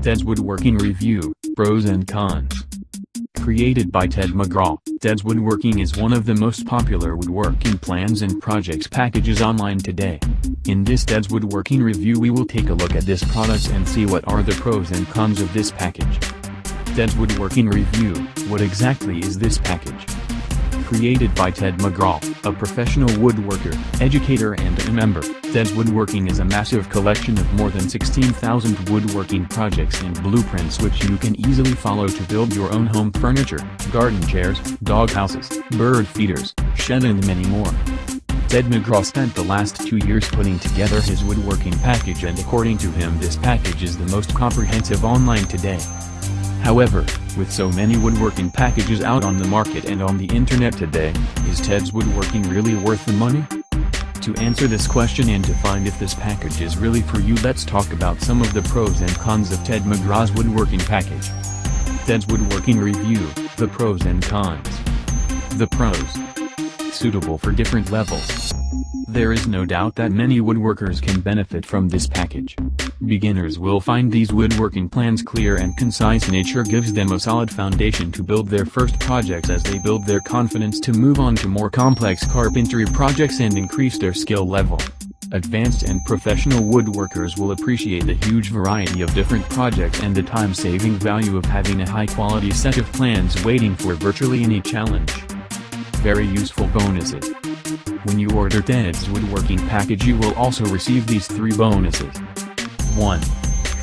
Teds Woodworking Review, Pros and Cons. Created by Ted McGrath, Teds Woodworking is one of the most popular woodworking plans and projects packages online today. In this Teds Woodworking review we will take a look at this product and see what are the pros and cons of this package. Teds Woodworking Review, what exactly is this package? Created by Ted McGrath, a professional woodworker, educator and a member, Teds Woodworking is a massive collection of more than 16,000 woodworking projects and blueprints which you can easily follow to build your own home furniture, garden chairs, dog houses, bird feeders, shed and many more. Ted McGrath spent the last 2 years putting together his woodworking package, and according to him this package is the most comprehensive online today. However, with so many woodworking packages out on the market and on the internet today, is Teds Woodworking really worth the money? To answer this question and to find if this package is really for you, let's talk about some of the pros and cons of Ted McGrath's woodworking package. Teds Woodworking Review, the pros and cons. The pros. Suitable for different levels. There is no doubt that many woodworkers can benefit from this package. Beginners will find these woodworking plans clear and concise. Nature gives them a solid foundation to build their first projects as they build their confidence to move on to more complex carpentry projects and increase their skill level. Advanced and professional woodworkers will appreciate the huge variety of different projects and the time-saving value of having a high-quality set of plans waiting for virtually any challenge. Very useful bonuses. When you order Teds Woodworking package you will also receive these 3 bonuses. 1.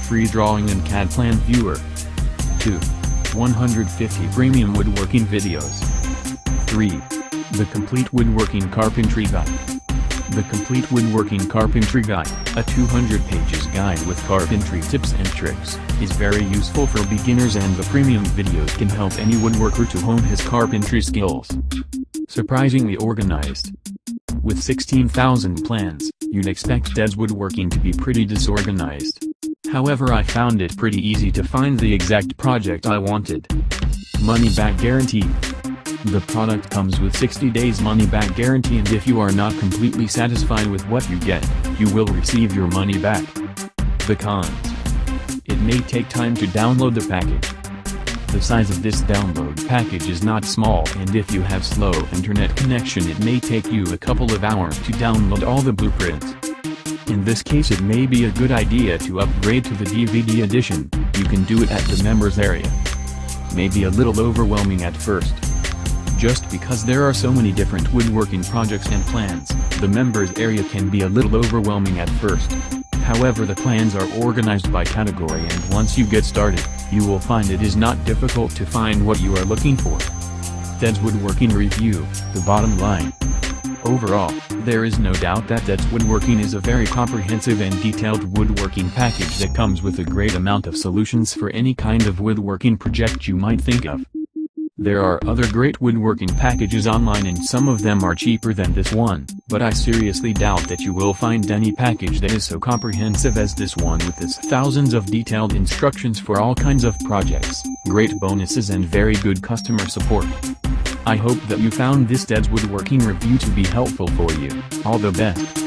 Free drawing and CAD plan viewer. 2. 150 premium woodworking videos. 3. The complete woodworking carpentry guide. The complete woodworking carpentry guide, a 200 pages guide with carpentry tips and tricks, is very useful for beginners, and the premium videos can help any woodworker to hone his carpentry skills. Surprisingly organized. With 16,000 plans, you'd expect Teds Woodworking to be pretty disorganized. However, I found it pretty easy to find the exact project I wanted. Money back guarantee. The product comes with 60 days money back guarantee, and if you are not completely satisfied with what you get, you will receive your money back. The cons. It may take time to download the package. The size of this download package is not small, and if you have slow internet connection it may take you a couple of hours to download all the blueprints. In this case it may be a good idea to upgrade to the DVD edition. You can do it at the members area. May be a little overwhelming at first. Just because there are so many different woodworking projects and plans, the members area can be a little overwhelming at first. However, the plans are organized by category, and once you get started, you will find it is not difficult to find what you are looking for. Teds Woodworking Review, the bottom line. Overall, there is no doubt that Teds Woodworking is a very comprehensive and detailed woodworking package that comes with a great amount of solutions for any kind of woodworking project you might think of. There are other great woodworking packages online and some of them are cheaper than this one, but I seriously doubt that you will find any package that is so comprehensive as this one, with its thousands of detailed instructions for all kinds of projects, great bonuses and very good customer support. I hope that you found this Teds Woodworking review to be helpful for you. All the best.